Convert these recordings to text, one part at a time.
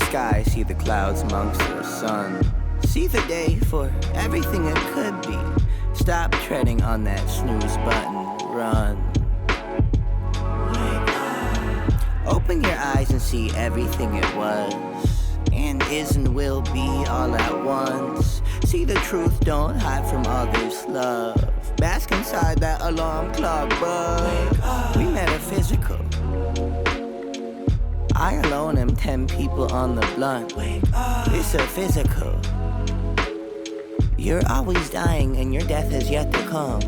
sky, see the clouds amongst the sun. See the day for everything it could be. Stop treading on that snooze button, run. Open your eyes and see everything it was, and is and will be all at once. See the truth, don't hide from others' love. Bask inside that alarm clock bug. We metaphysical. I alone am 10 people on the blunt. It's a physical. You're always dying and your death has yet to come.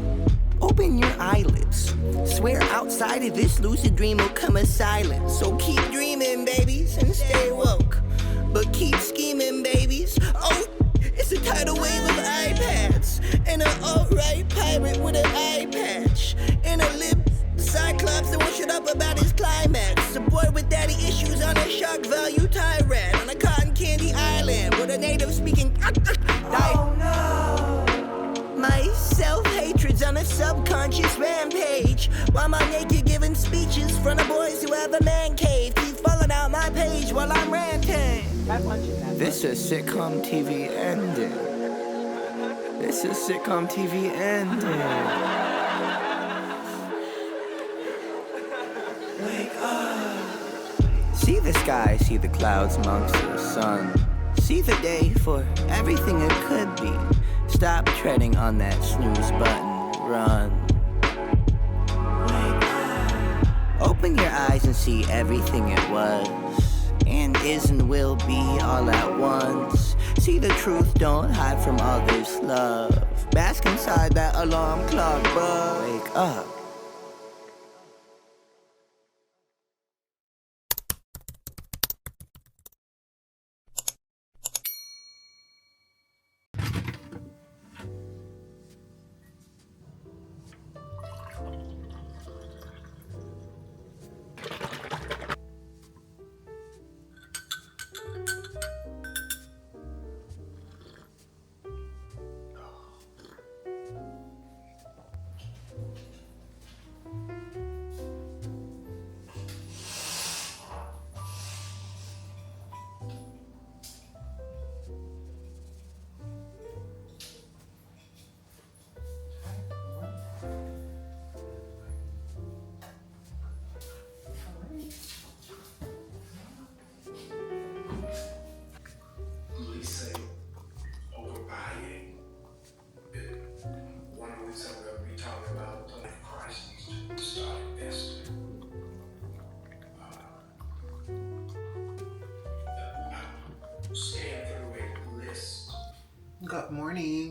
Open your eyelids. Swear outside of this lucid dream will come a silence. So keep dreaming, babies, and stay woke. But keep scheming, babies. Oh, it's a tidal wave of iPads. And an alt-right pirate with an eye patch. And a lip cyclops that won't shut up about his climax. A boy with daddy issues on a shock value tirade. On a cotton candy island with a native speaking oh no. My self-hatred's on a subconscious rampage. While I'm naked giving speeches from the boys who have a man cave. Keep falling out my page while I'm ranting. This is sitcom TV ending. This is sitcom TV ending. Wake up. See the sky, see the clouds amongst the sun. See the day for everything it could be. Stop treading on that snooze button, run. Wake up. Open your eyes and see everything it was, and is and will be all at once. See the truth, don't hide from others' love. Bask inside that alarm clock bug. Wake up.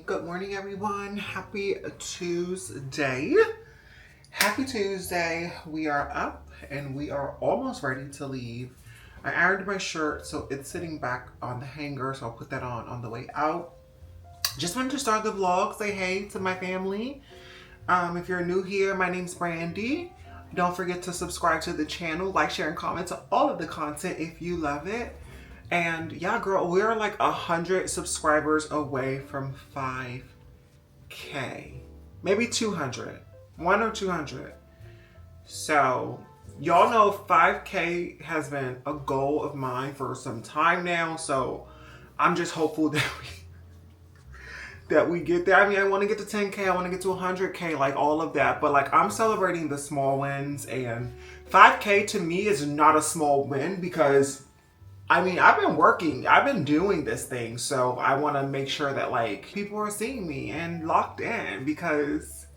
Good morning everyone. Happy Tuesday. Happy Tuesday. We are up and we are almost ready to leave. I ironed my shirt so it's sitting back on the hanger, so I'll put that on the way out. Just wanted to start the vlog, say hey to my family. If you're new here, my name's Brandy. Don't forget to subscribe to the channel, like, share, and comment to all of the content if you love it. And yeah, girl, we're like 100 subscribers away from 5K. Maybe 200. 1 or 200. So, y'all know 5K has been a goal of mine for some time now. So, I'm just hopeful that we get there. I mean, I want to get to 10K. I want to get to 100K, like all of that. But like, I'm celebrating the small wins. And 5K to me is not a small win because I mean, I've been working, I've been doing this thing, so I want to make sure that like people are seeing me and locked in because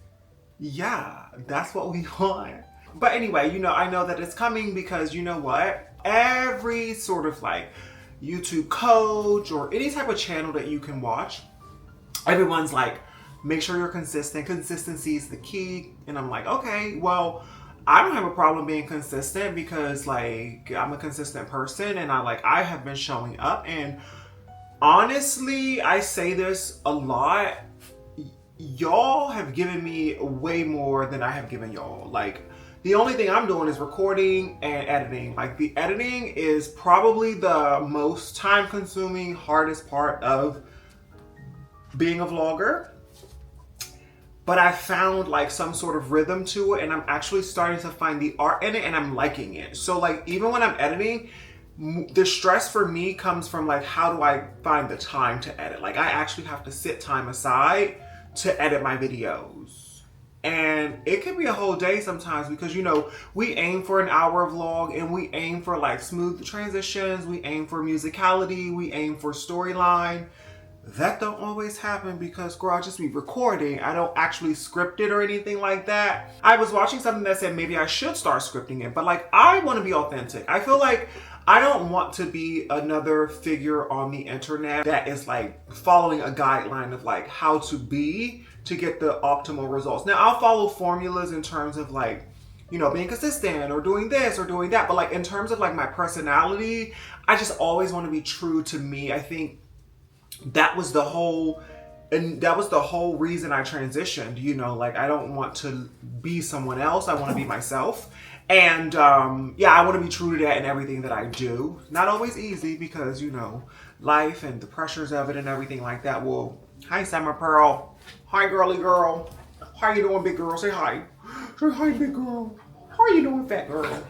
yeah, that's what we want. But anyway, you know, I know that it's coming because you know what? Every sort of like YouTube coach or any type of channel that you can watch, everyone's like, make sure you're consistent. Consistency is the key. And I'm like, okay, well, I don't have a problem being consistent because like I'm a consistent person and I have been showing up. And honestly, I say this a lot. Y'all have given me way more than I have given y'all. Like the only thing I'm doing is recording and editing. Like the editing is probably the most time consuming, hardest part of being a vlogger. But I found like some sort of rhythm to it and I'm actually starting to find the art in it and I'm liking it. So like even when I'm editing, the stress for me comes from like, how do I find the time to edit? Like I actually have to sit time aside to edit my videos. And it can be a whole day sometimes because, you know, we aim for an hour vlog and we aim for like smooth transitions. We aim for musicality. We aim for storyline. That don't always happen because, girl, I just be recording. I don't actually script it or anything like that. I was watching something that said maybe I should start scripting it, but like I want to be authentic. I feel like I don't want to be another figure on the internet that is like following a guideline of like how to be to get the optimal results. Now I'll follow formulas in terms of like, you know, being consistent or doing this or doing that. But like in terms of like my personality, I just always want to be true to me. I think that was the whole reason I transitioned, you know, like I don't want to be someone else. I want to be myself. And yeah, I want to be true to that in everything that I do. Not always easy because, you know, life and the pressures of it and everything like that. Well, hi, Summer Pearl. Hi, girly girl. How you doing, big girl? Say hi. Say hi, big girl. How are you doing, fat girl?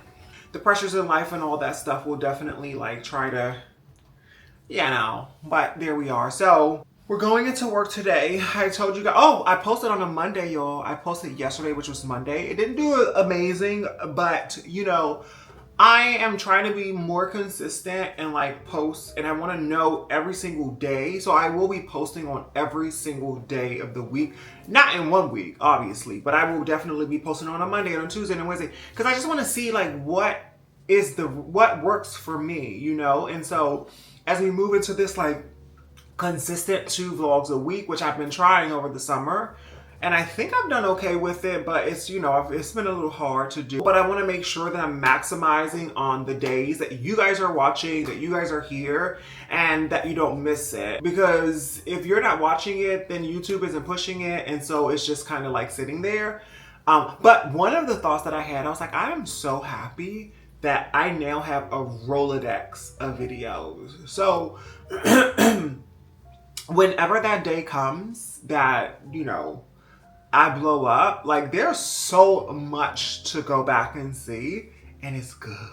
The pressures in life and all that stuff will definitely like try to, you know, but there we are. So we're going into work today. I told you guys, oh, I posted on a Monday, y'all. I posted yesterday, which was Monday. It didn't do amazing, but you know, I am trying to be more consistent and like post, and I want to know every single day. So I will be posting on every single day of the week. Not in one week, obviously, but I will definitely be posting on a Monday and on Tuesday and Wednesday. Because I just want to see like what works for me, you know? And so as we move into this like consistent 2 vlogs a week, which I've been trying over the summer, and I think I've done okay with it, but it's, you know, it's been a little hard to do. But I want to make sure that I'm maximizing on the days that you guys are watching, that you guys are here, and that you don't miss it. Because if you're not watching it, then YouTube isn't pushing it, and so it's just kind of like sitting there. But one of the thoughts that I had, I was like, I am so happy that I now have a Rolodex of videos. So whenever that day comes that, you know, I blow up, like there's so much to go back and see, and it's good.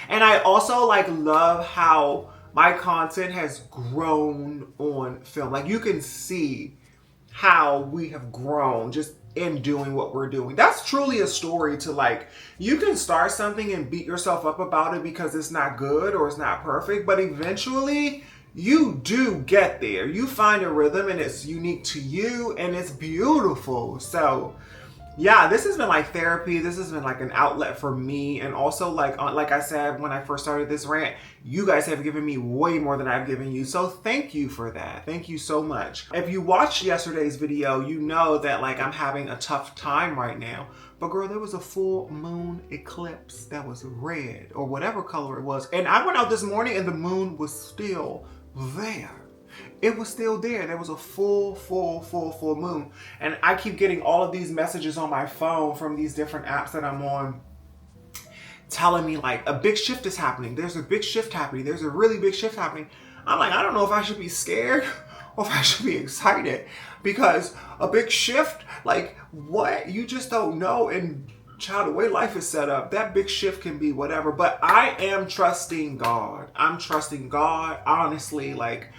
And I also like love how my content has grown on film. Like you can see how we have grown just in doing what we're doing. That's truly a story to like, you can start something and beat yourself up about it because it's not good or it's not perfect, but eventually you do get there. You find a rhythm and it's unique to you and it's beautiful. So yeah, this has been like therapy. This has been like an outlet for me. And also like I said, when I first started this rant, you guys have given me way more than I've given you. So thank you for that. Thank you so much. If you watched yesterday's video, you know that like I'm having a tough time right now. But girl, there was a full moon eclipse that was red or whatever color it was. And I went out this morning and the moon was still there. It was still there. There was a full moon. And I keep getting all of these messages on my phone from these different apps that I'm on telling me like a big shift is happening. There's a big shift happening. There's a really big shift happening. I'm like, I don't know if I should be scared or if I should be excited because a big shift, like what? You just don't know. And child, the way life is set up, that big shift can be whatever. But I am trusting God. I'm trusting God. Honestly, like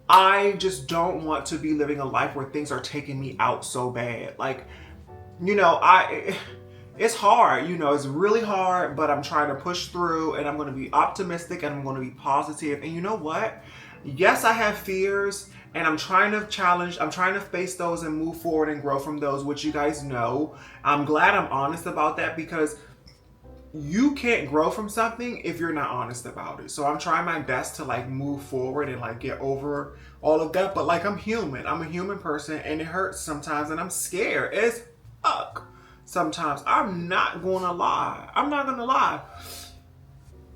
I just don't want to be living a life where things are taking me out so bad. Like, you know, it's hard, you know, it's really hard, but I'm trying to push through and I'm going to be optimistic and I'm going to be positive. And you know what? Yes, I have fears and I'm trying to face those and move forward and grow from those, which you guys know. I'm glad I'm honest about that because you can't grow from something if you're not honest about it. So I'm trying my best to like move forward and like get over all of that. But like I'm human. I'm a human person and it hurts sometimes and I'm scared as fuck sometimes. I'm not gonna lie. I'm not gonna lie.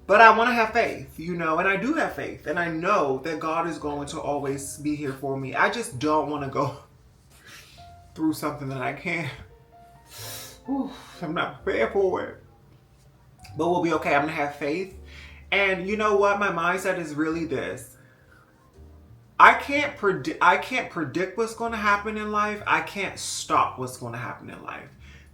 But I want to have faith, you know, and I do have faith. And I know that God is going to always be here for me. I just don't want to go through something that I can't. I'm not prepared for it. But we'll be okay. I'm going to have faith. And you know what? My mindset is really this. I can't predict what's going to happen in life. I can't stop what's going to happen in life.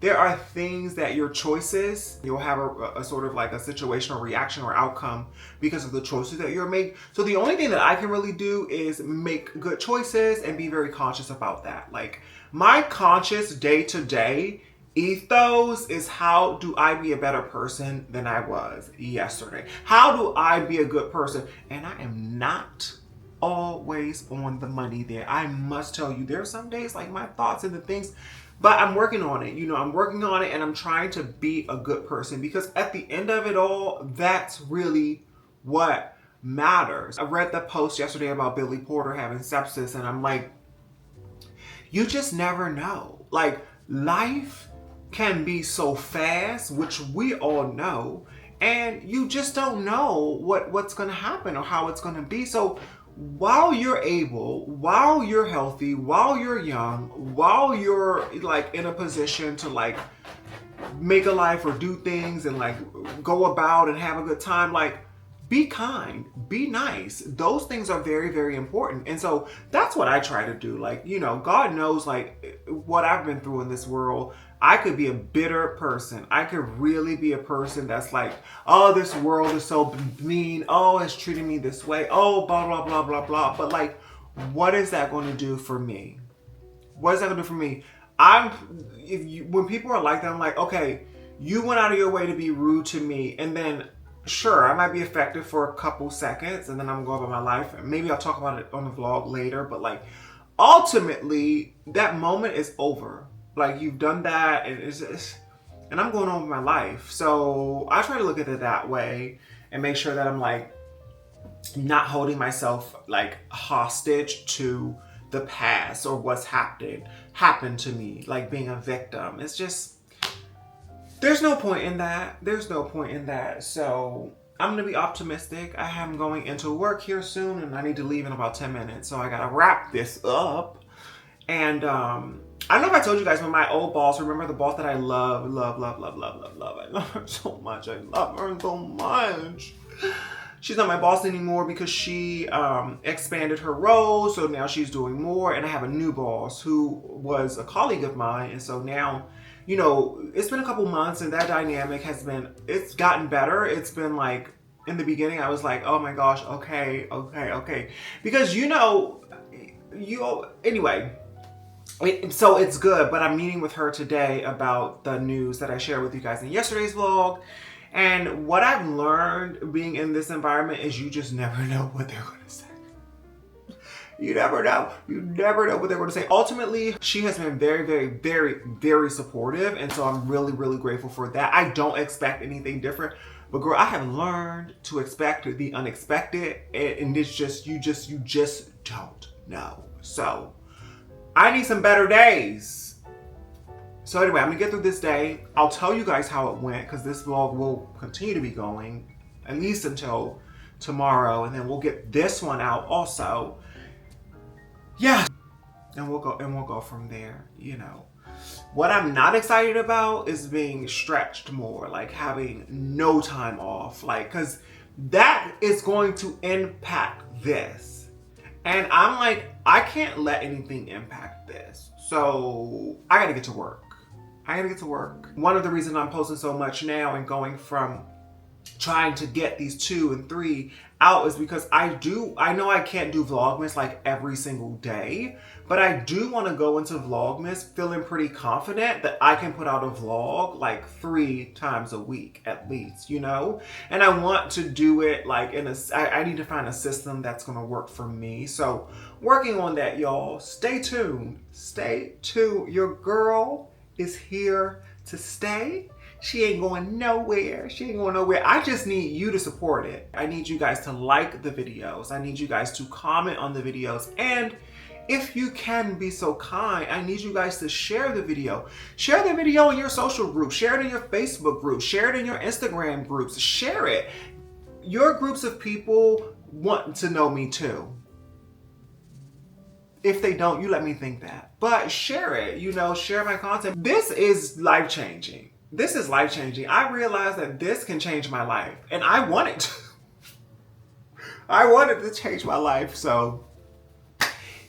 there are things that your choices, you'll have a sort of like a situation or reaction or outcome because of the choices that you're making. So the only thing that I can really do is make good choices and be very conscious about that. Like my conscious day-to-day ethos is, how do I be a better person than I was yesterday? How do I be a good person? And I am not always on the money there. I must tell you, there are some days like my thoughts and the things, but I'm working on it. I'm working on it, and I'm trying to be a good person, because at the end of it all, that's really what matters. I read the post yesterday about Billy Porter having sepsis, and I'm like, you just never know. Like, life can be so fast, which we all know, and you just don't know what's going to happen or how it's going to be. So while you're able, while you're healthy, while you're young, while you're like in a position to like make a life or do things and like go about and have a good time, like be kind, be nice. Those things are very, very important. And so that's what I try to do. Like, God knows like what I've been through in this world. I could be a bitter person. I could really be a person that's like, oh, this world is so mean. Oh, it's treating me this way. Oh, blah, blah, blah, blah, blah. But like, what is that going to do for me? What is that going to do for me? When people are like that, I'm like, okay, you went out of your way to be rude to me. And then sure, I might be affected for a couple seconds and then I'm going to go about my life. And maybe I'll talk about it on the vlog later. But like, ultimately, that moment is over. Like, you've done that, and I'm going on with my life. So I try to look at it that way and make sure that I'm like not holding myself like hostage to the past or what's happened to me, like being a victim. It's just, there's no point in that. There's no point in that. So I'm going to be optimistic. I am going into work here soon, and I need to leave in about 10 minutes. So I got to wrap this up. And I don't know if I told you guys, but my old boss, remember the boss that I love. I love her so much. I love her so much. She's not my boss anymore because she expanded her role. So now she's doing more. And I have a new boss who was a colleague of mine. And so now, it's been a couple months, and that dynamic it's gotten better. It's been like, in the beginning, I was like, oh my gosh, okay. Because anyway. So it's good, but I'm meeting with her today about the news that I shared with you guys in yesterday's vlog. And what I've learned being in this environment is you just never know what they're going to say. You never know. You never know what they're going to say. Ultimately, she has been very, very, very, very supportive. And so I'm really, really grateful for that. I don't expect anything different. But girl, I have learned to expect the unexpected. And it's just, you just don't know. So I need some better days. So anyway, I'm gonna get through this day. I'll tell you guys how it went, because this vlog will continue to be going at least until tomorrow, and then we'll get this one out also. Yeah, and we'll go from there. What I'm not excited about is being stretched more, like having no time off, like, because that is going to impact this. And I'm like, I can't let anything impact this. So I gotta get to work. One of the reasons I'm posting so much now and going from trying to get these 2 and 3 out is because I know I can't do Vlogmas like every single day, but I do want to go into Vlogmas feeling pretty confident that I can put out a vlog like 3 times a week at least, And I want to do it like I need to find a system that's going to work for me. So working on that, y'all. Stay tuned. Your girl is here to stay. She ain't going nowhere. I just need you to support it. I need you guys to like the videos. I need you guys to comment on the videos. And if you can be so kind, I need you guys to share the video. Share the video in your social group. Share it in your Facebook group. Share it in your Instagram groups. Share it. Your groups of people want to know me too. If they don't, you let me think that. But share it, share my content. This is life-changing. I realized that this can change my life, and I want it to. I wanted to change my life, so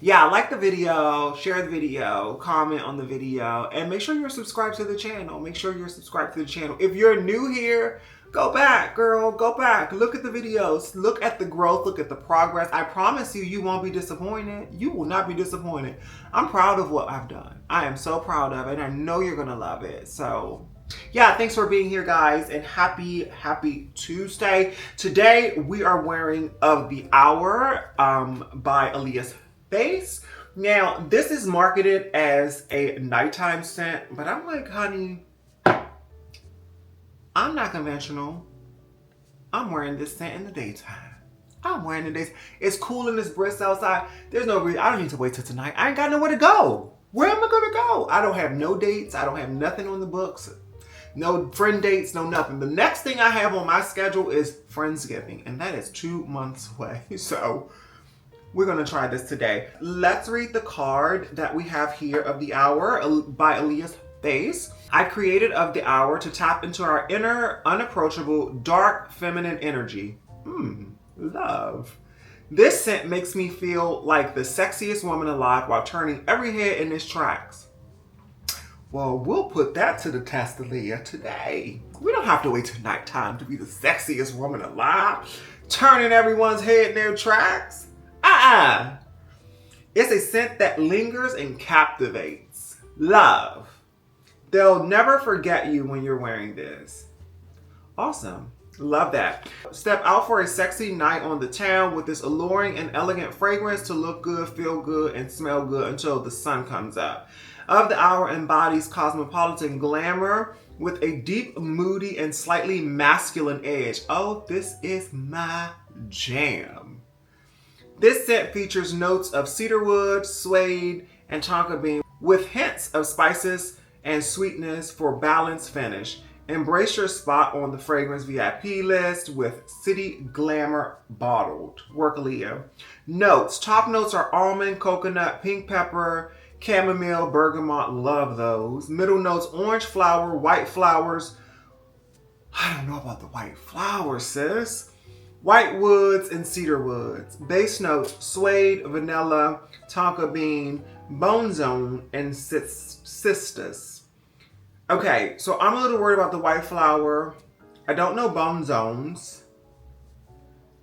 Yeah, like the video, share the video, comment on the video, and make sure you're subscribed to the channel. Make sure you're subscribed to the channel. If you're new here, go back, girl, go back. Look at the videos, look at the growth, look at the progress. I promise you, you won't be disappointed. You will not be disappointed. I'm proud of what I've done. I am so proud of it, and I know you're gonna love it. So yeah, thanks for being here, guys, and happy Tuesday. Today we are wearing Of the Hour by Aaliyah's Face. Now, this is marketed as a nighttime scent, but I'm like, honey, I'm not conventional. I'm wearing this scent in the daytime. I'm wearing it in the daytime. It's cool and it's brisk outside. There's no reason. I don't need to wait till tonight. I ain't got nowhere to go. Where am I gonna go? I don't have no dates. I don't have nothing on the books. No friend dates, no nothing. The next thing I have on my schedule is Friendsgiving, and that is 2 months away. So we're gonna try this today. Let's read the card that we have here, Of the Hour by Aaliyah's Face. I created Of the Hour to tap into our inner, unapproachable, dark, feminine energy. Love. This scent makes me feel like the sexiest woman alive while turning every head in its tracks. Well, we'll put that to the test, Aaliyah, today. We don't have to wait till nighttime to be the sexiest woman alive, turning everyone's head in their tracks. It's a scent that lingers and captivates. Love. They'll never forget you when you're wearing this. Awesome. Love that. Step out for a sexy night on the town with this alluring and elegant fragrance to look good, feel good, and smell good until the sun comes up. Of the Hour embodies cosmopolitan glamour with a deep, moody, and slightly masculine edge. Oh, this is my jam. This scent features notes of cedarwood, suede, and tonka bean with hints of spices and sweetness for balanced finish. Embrace your spot on the fragrance VIP list with City Glamour bottled. Work, Aaliyah. Notes. Top notes are almond, coconut, pink pepper, chamomile, bergamot. Love those. Middle notes, orange flower, white flowers. I don't know about the white flowers, sis. White woods and cedar woods. Base notes, suede, vanilla, tonka bean, bone zone, and cistus. Okay, so I'm a little worried about the white flower. I don't know bone zones.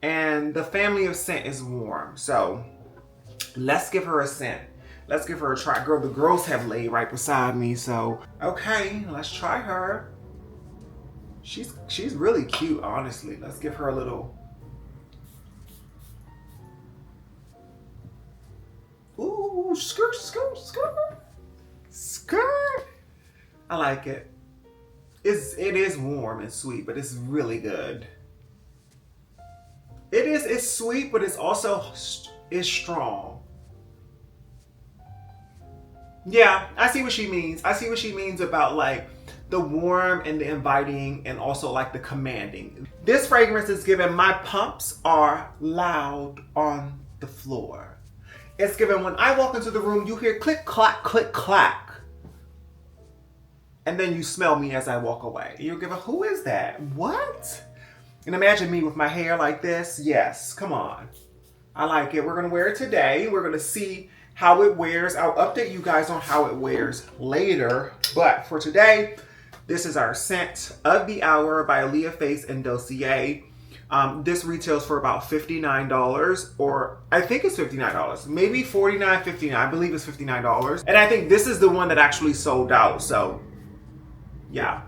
And the family of scent is warm. So let's give her a scent. Let's give her a try. Girl, the girls have laid right beside me. So, okay, let's try her. She's really cute, honestly. Let's give her a little. Ooh, skirt, skirt, skirt. Skirt. I like it. It is warm and sweet, but it's really good. It's sweet, but it's also strong. Yeah, I see what she means. I see what she means about like the warm and the inviting and also like the commanding. This fragrance is given, my pumps are loud on the floor. It's given, when I walk into the room, you hear click, clack, click, clack. And then you smell me as I walk away. You're given, who is that? What? And imagine me with my hair like this. Yes, come on. I like it. We're going to wear it today. We're going to see how it wears. I'll update you guys on how it wears later. But for today, this is our scent, Of the Hour by Aaliyah's Face and Dossier. This retails for about $59, or I think it's $59, maybe $49, $59. I believe it's $59. And I think this is the one that actually sold out. So yeah,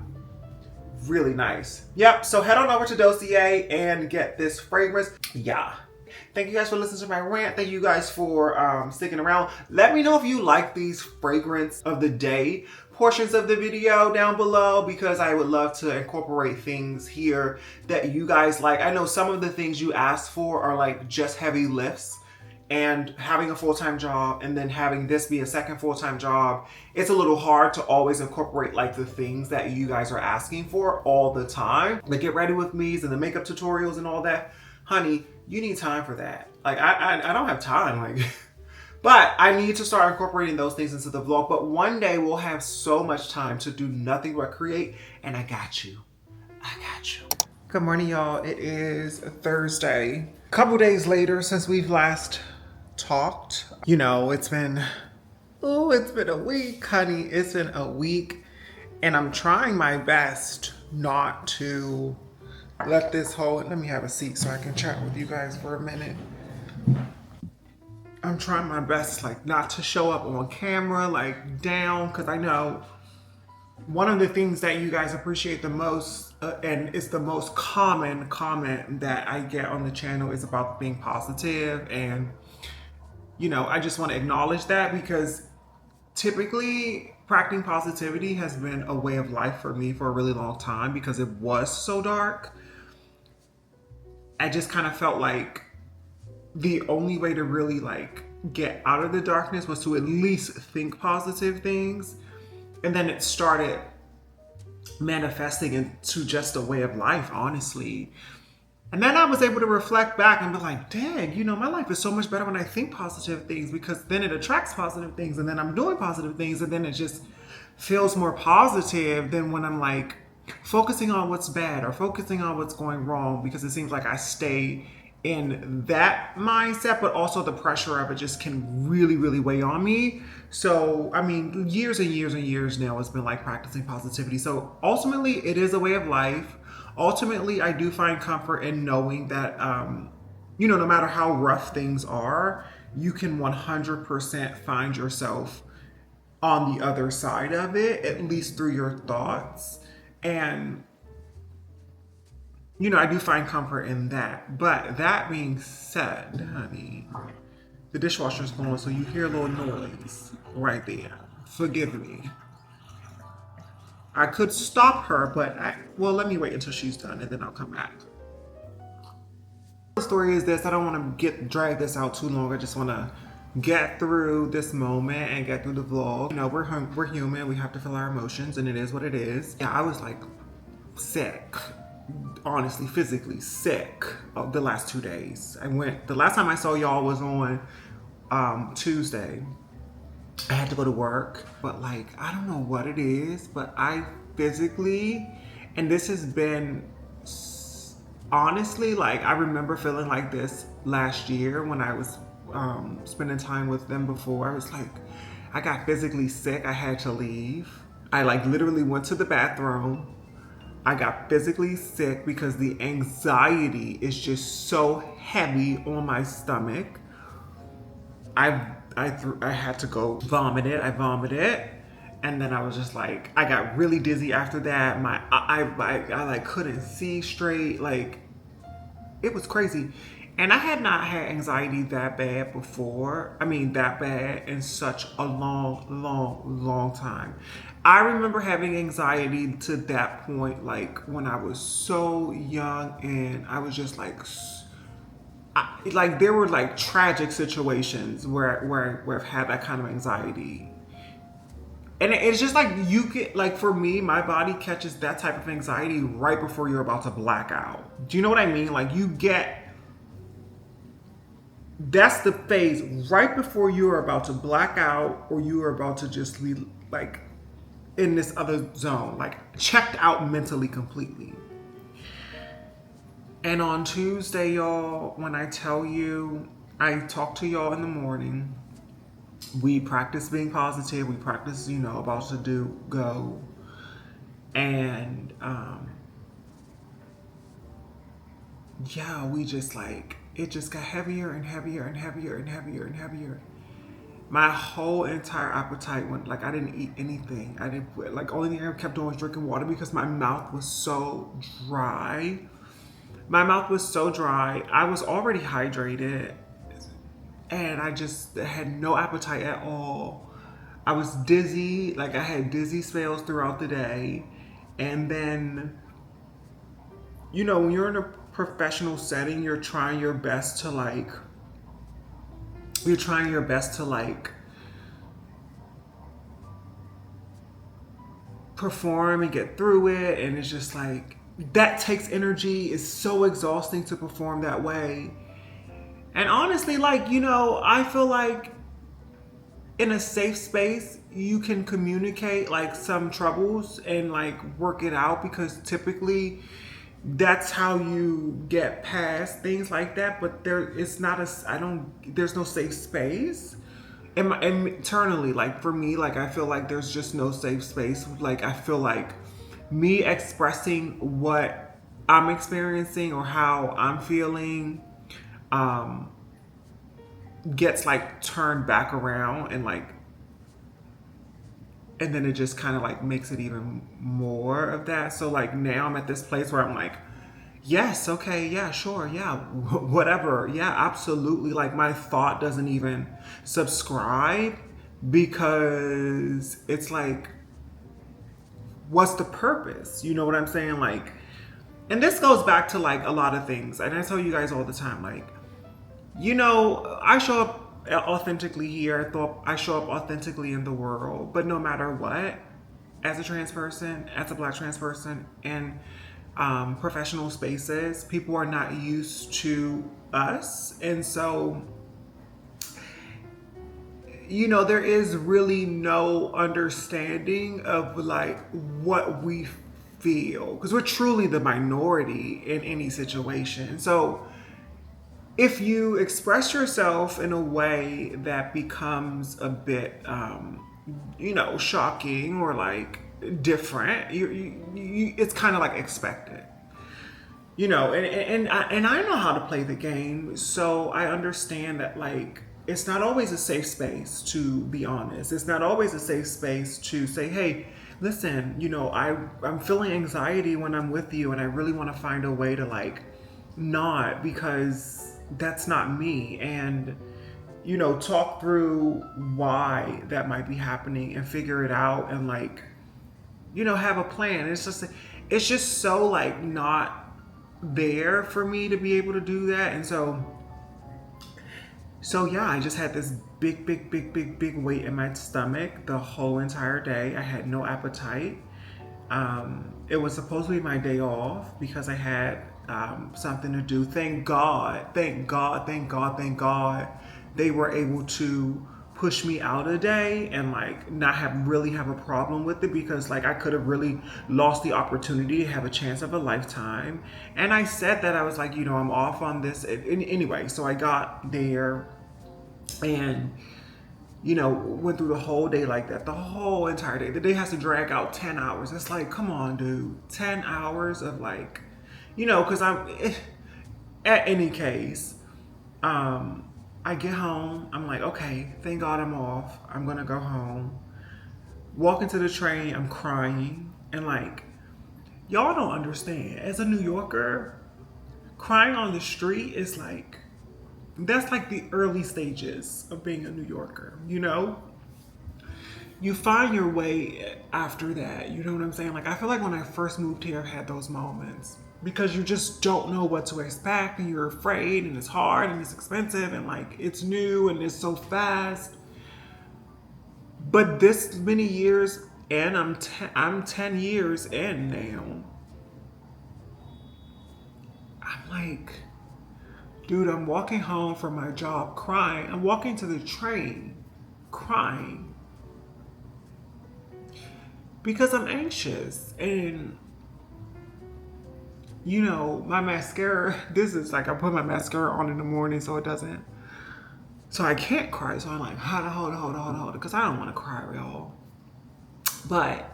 really nice. Yep, so head on over to Dossier and get this fragrance. Yeah. Thank you guys for listening to my rant. Thank you guys for sticking around. Let me know if you like these fragrance of the day portions of the video down below, because I would love to incorporate things here that you guys like. I know some of the things you asked for are like just heavy lifts, and having a full-time job and then having this be a second full-time job, it's a little hard to always incorporate like the things that you guys are asking for all the time. Like get ready with me's and the makeup tutorials and all that. Honey, you need time for that. Like I don't have time. Like But I need to start incorporating those things into the vlog. But one day we'll have so much time to do nothing but create. And I got you. I got you. Good morning, y'all. It is Thursday. A couple days later since we've last talked. You know, it's been a week, honey. It's been a week. And I'm trying my best not to let this whole, let me have a seat so I can chat with you guys for a minute. I'm trying my best, like, not to show up on camera, like, down, because I know one of the things that you guys appreciate the most, and it's the most common comment that I get on the channel, is about being positive. And, you know, I just want to acknowledge that, because typically practicing positivity has been a way of life for me for a really long time, because it was so dark. I just kind of felt like the only way to really like get out of the darkness was to at least think positive things. And then it started manifesting into just a way of life, honestly. And then I was able to reflect back and be like, dang, you know, my life is so much better when I think positive things, because then it attracts positive things, and then I'm doing positive things, and then it just feels more positive than when I'm like focusing on what's bad or focusing on what's going wrong, because it seems like I stay in that mindset, but also the pressure of it just can really, really weigh on me. So, I mean, years and years and years now, it's been like practicing positivity. So ultimately, it is a way of life. Ultimately, I do find comfort in knowing that, you know, no matter how rough things are, you can 100% find yourself on the other side of it, at least through your thoughts. And you know, I do find comfort in that. But that being said, honey, the dishwasher's going, so you hear a little noise right there. Forgive me. I could stop her, but well, let me wait until she's done and then I'll come back. The story is this: I don't want to drag this out too long. I just want to get through this moment and get through the vlog. You know, we're human. We have to feel our emotions, and it is what it is. Yeah, I was like sick. Honestly, physically sick the last 2 days. The last time I saw y'all was on Tuesday. I had to go to work, but like, I don't know what it is, but I physically, and this has been honestly, like, I remember feeling like this last year when I was spending time with them before. I was like, I got physically sick. I had to leave. I like literally went to the bathroom. I got physically sick because the anxiety is just so heavy on my stomach. I had to go vomit it. I vomited, and then I was just like, I got really dizzy after that. I like couldn't see straight. Like, it was crazy. And I had not had anxiety that bad before. I mean, that bad in such a long time. I remember having anxiety to that point, like when I was so young, and I was just like, like there were like tragic situations where I've had that kind of anxiety. And it's just like, you get, like, for me, my body catches that type of anxiety right before you're about to black out. Do you know what I mean? Like, that's the phase right before you're about to black out, or you are about to just be like in this other zone, like checked out mentally completely. And on Tuesday, y'all, when I tell you, I talk to y'all in the morning, we practice being positive, we practice, you know, about to go. And yeah, we just like, it just got heavier and heavier and heavier and heavier and heavier. My whole entire appetite went, like, I didn't eat anything. I didn't, like, only thing I kept doing was drinking water, because my mouth was so dry. My mouth was so dry. I was already hydrated, and I just had no appetite at all. I was dizzy, like I had dizzy spells throughout the day. And then, you know, when you're in a professional setting, you're trying your best to perform and get through it. And it's just like, that takes energy. It's so exhausting to perform that way. And honestly, like, you know, I feel like in a safe space, you can communicate like some troubles and like work it out, because typically that's how you get past things like that. But it's not there's no safe space. And internally, like for me, like I feel like there's just no safe space. Like I feel like me expressing what I'm experiencing or how I'm feeling gets like turned back around, and then it just kind of like makes it even more of that. So like now I'm at this place where I'm like, yes, okay, yeah, sure, yeah, whatever, yeah, absolutely. Like my thought doesn't even subscribe, because it's like, what's the purpose? You know what I'm saying? Like, and this goes back to like a lot of things, and I tell you guys all the time, like, I show up authentically here. I show up authentically in the world, but no matter what, as a trans person, as a Black trans person, in professional spaces, people are not used to us, and so there is really no understanding of like what we feel, because we're truly the minority in any situation. So if you express yourself in a way that becomes a bit, shocking or like different, it's kind of like expected, and I know how to play the game, so I understand that like it's not always a safe space to be honest. It's not always a safe space to say, hey, listen, I'm feeling anxiety when I'm with you, and I really want to find a way to like not, because that's not me, and talk through why that might be happening and figure it out, and like have a plan. It's just so like not there for me to be able to do that. And so yeah, I just had this big weight in my stomach the whole entire day. I had no appetite. It was supposed to be my day off because I had something to do. Thank God they were able to push me out a day and like not really have a problem with it, because like I could have really lost the opportunity to have a chance of a lifetime. And I said that I was like, I'm off on this anyway. So I got there and went through the whole day like that, the whole entire day. The day has to drag out 10 hours. It's like, come on, dude, 10 hours of like, because at any case, I get home, I'm like, okay, thank God I'm off. I'm gonna go home. Walk into the train, I'm crying. And like, y'all don't understand. As a New Yorker, crying on the street is like, that's like the early stages of being a New Yorker, You find your way after that, you know what I'm saying? Like, I feel like when I first moved here, I had those moments, because you just don't know what to expect, and you're afraid, and it's hard, and it's expensive, and like it's new, and it's so fast. But this many years, and I'm 10 years in now, I'm like, dude, I'm walking home from my job crying. I'm walking to the train crying because I'm anxious. And my mascara, this is like, I put my mascara on in the morning so I can't cry. So I'm like, hold it, because I don't want to cry, y'all. But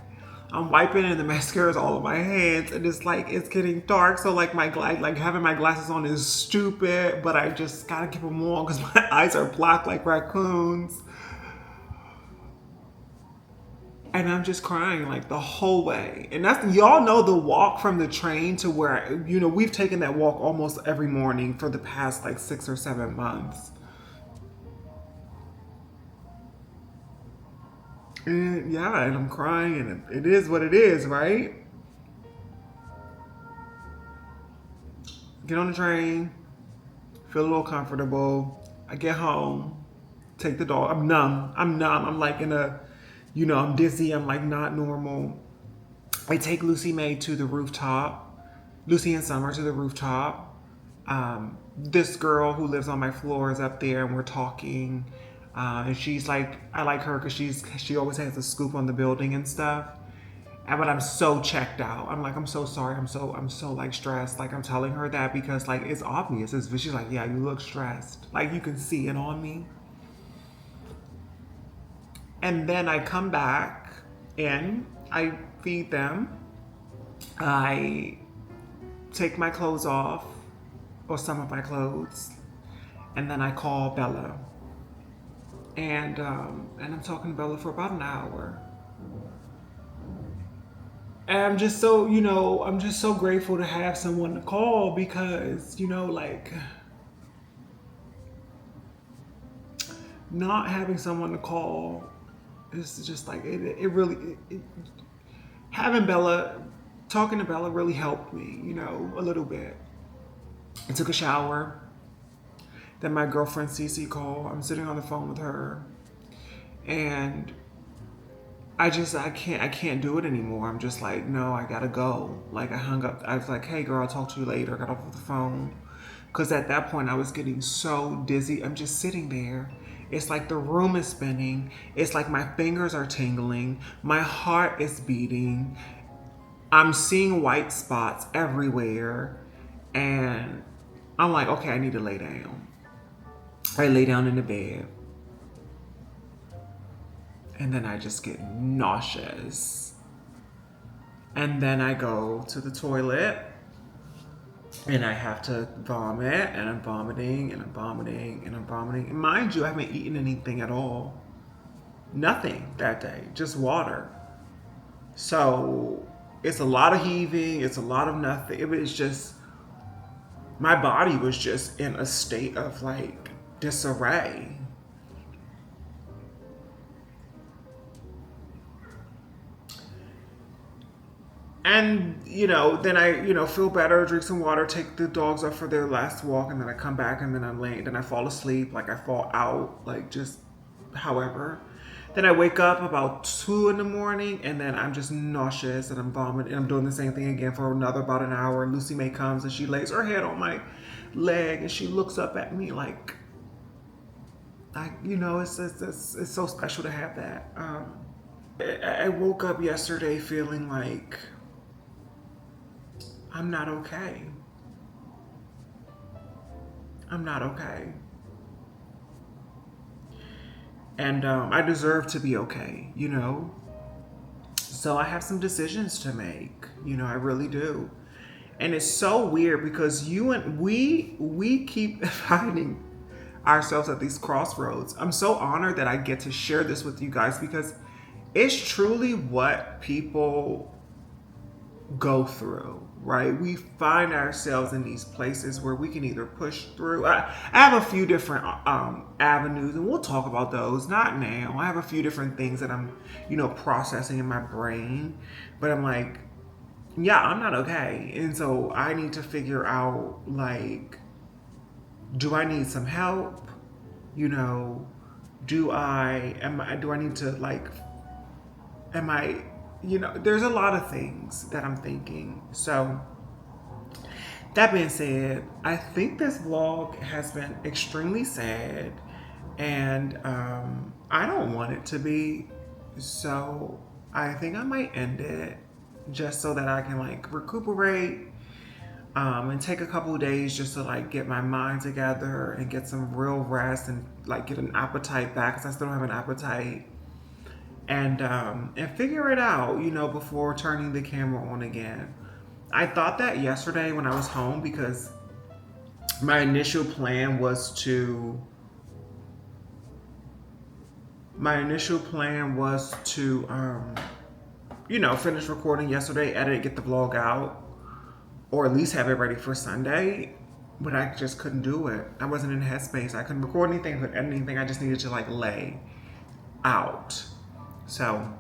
I'm wiping and the mascara is all over my hands, and it's like, it's getting dark. So like having my glasses on is stupid, but I just gotta keep them on because my eyes are black like raccoons. And I'm just crying like the whole way. And that's, y'all know the walk from the train to where, we've taken that walk almost every morning for the past like 6 or 7 months. And yeah, and I'm crying, and it is what it is, right? Get on the train, feel a little comfortable. I get home, take the dog. I'm numb. I'm like in a, I'm dizzy. I'm like not normal. I take Lucy May to the rooftop. Lucy and Summer to the rooftop. This girl who lives on my floor is up there, and we're talking. And she's like, I like her because she always has a scoop on the building and stuff. but I'm so checked out. I'm like, I'm so sorry. I'm so like stressed. Like I'm telling her that because like it's obvious. She's like, yeah, you look stressed. Like you can see it on me. And then I come back in, I feed them, I take my clothes off, or some of my clothes, and then I call Bella. And I'm talking to Bella for about an hour. And I'm just so, I'm just so grateful to have someone to call because, like not having someone to call is just like, having Bella, talking to Bella really helped me, a little bit. I took a shower. Then my girlfriend Cece called. I'm sitting on the phone with her. And I can't do it anymore. I'm just like, no, I gotta go. Like I hung up. I was like, hey girl, I'll talk to you later. I got off the phone. Cause at that point I was getting so dizzy. I'm just sitting there. It's like the room is spinning. It's like my fingers are tingling. My heart is beating. I'm seeing white spots everywhere. And I'm like, okay, I need to lay down. I lay down in the bed. And then I just get nauseous. And then I go to the toilet and I have to vomit, and I'm vomiting and I'm vomiting and I'm vomiting. And mind you, I haven't eaten anything at all. Nothing that day, just water. So it's a lot of heaving, it's a lot of nothing. It was just, my body was just in a state of like disarray. And, then I, feel better, drink some water, take the dogs up for their last walk, and then I come back and then I'm laying, then I fall asleep, like I fall out, like just however. Then I wake up about 2 in the morning and then I'm just nauseous and I'm vomiting. And I'm doing the same thing again for about an hour. Lucy May comes and she lays her head on my leg and she looks up at me like it's so special to have that. I woke up yesterday feeling like I'm not okay. I'm not okay. And I deserve to be okay, So I have some decisions to make, I really do. And it's so weird because we keep finding ourselves at these crossroads. I'm so honored that I get to share this with you guys because it's truly what people go through, right? We find ourselves in these places where we can either push through. I have a few different avenues, and we'll talk about those. Not now. I have a few different things that I'm, processing in my brain, but I'm like, yeah, I'm not okay, and so I need to figure out like, do I need some help? Do I need to like? Am I, there's a lot of things that I'm thinking. So that being said, I think this vlog has been extremely sad and I don't want it to be. So I think I might end it just so that I can like recuperate and take a couple of days just to like get my mind together and get some real rest and like get an appetite back because I still don't have an appetite. And figure it out, before turning the camera on again. I thought that yesterday when I was home because my initial plan was to finish recording yesterday, edit it, get the vlog out, or at least have it ready for Sunday. But I just couldn't do it. I wasn't in headspace. I couldn't record anything, couldn't edit anything. I just needed to like lay out. So,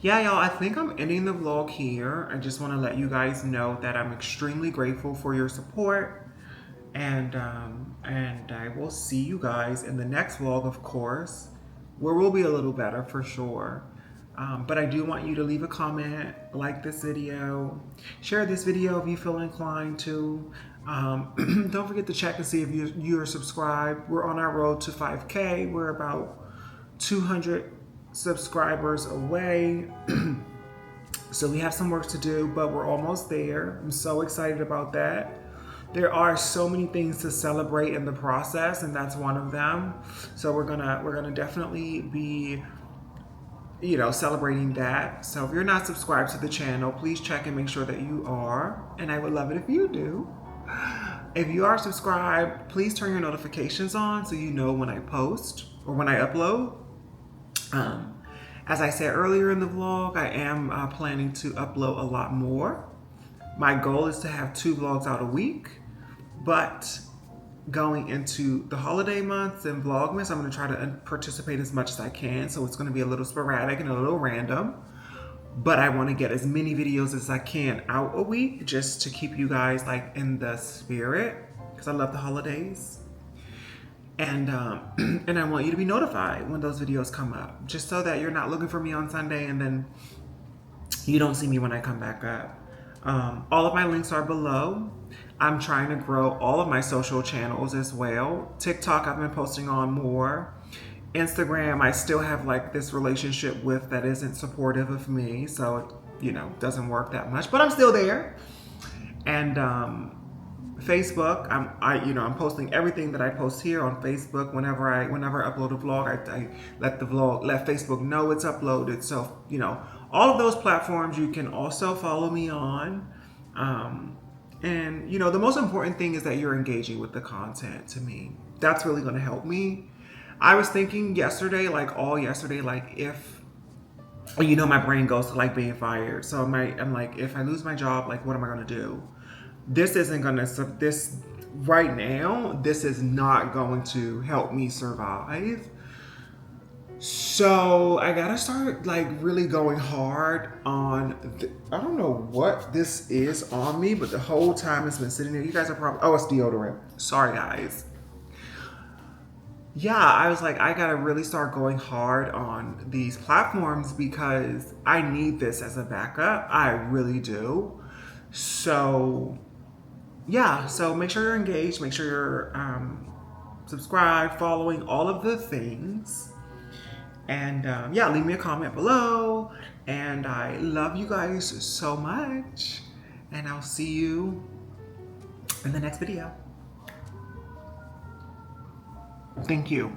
yeah, y'all, I think I'm ending the vlog here. I just want to let you guys know that I'm extremely grateful for your support. And I will see you guys in the next vlog, of course, where we'll be a little better for sure. But I do want you to leave a comment, like this video, share this video if you feel inclined to. Don't forget to check and see if you're subscribed. We're on our road to 5K. We're about 200 subscribers away. So we have some work to do, but we're almost there. I'm so excited about that. There are so many things to celebrate in the process, and that's one of them. So we're gonna definitely be, celebrating that. So if you're not subscribed to the channel, please check and make sure that you are. And I would love it if you do. If you are subscribed, please turn your notifications on so you know when I post or when I upload. As I said earlier in the vlog, I am planning to upload a lot more. My goal is to have 2 vlogs out a week, but going into the holiday months and Vlogmas, I'm going to try to participate as much as I can. So it's going to be a little sporadic and a little random, but I want to get as many videos as I can out a week just to keep you guys like in the spirit, because I love the holidays. And and I want you to be notified when those videos come up, just so that you're not looking for me on Sunday and then you don't see me when I come back up. All of my links are below. I'm trying to grow all of my social channels as well. TikTok, I've been posting on more. Instagram, I still have like this relationship with that isn't supportive of me, so it doesn't work that much, but I'm still there. And Facebook, I'm posting everything that I post here on Facebook. Whenever I upload a vlog, I let Facebook know it's uploaded. So all of those platforms you can also follow me on. And the most important thing is that you're engaging with the content. To me, that's really going to help me. I was thinking yesterday, if my brain goes to like being fired. So I'm like, if I lose my job, like what am I going to do? This is not going to help me survive. So I gotta start like really going hard on, I don't know what this is on me, but the whole time it's been sitting there. You guys are probably, oh, it's deodorant. Sorry guys. Yeah, I was like, I gotta really start going hard on these platforms because I need this as a backup. I really do. So yeah, so make sure you're engaged, make sure you're subscribed, following, all of the things. And leave me a comment below. And I love you guys so much. And I'll see you in the next video. Thank you.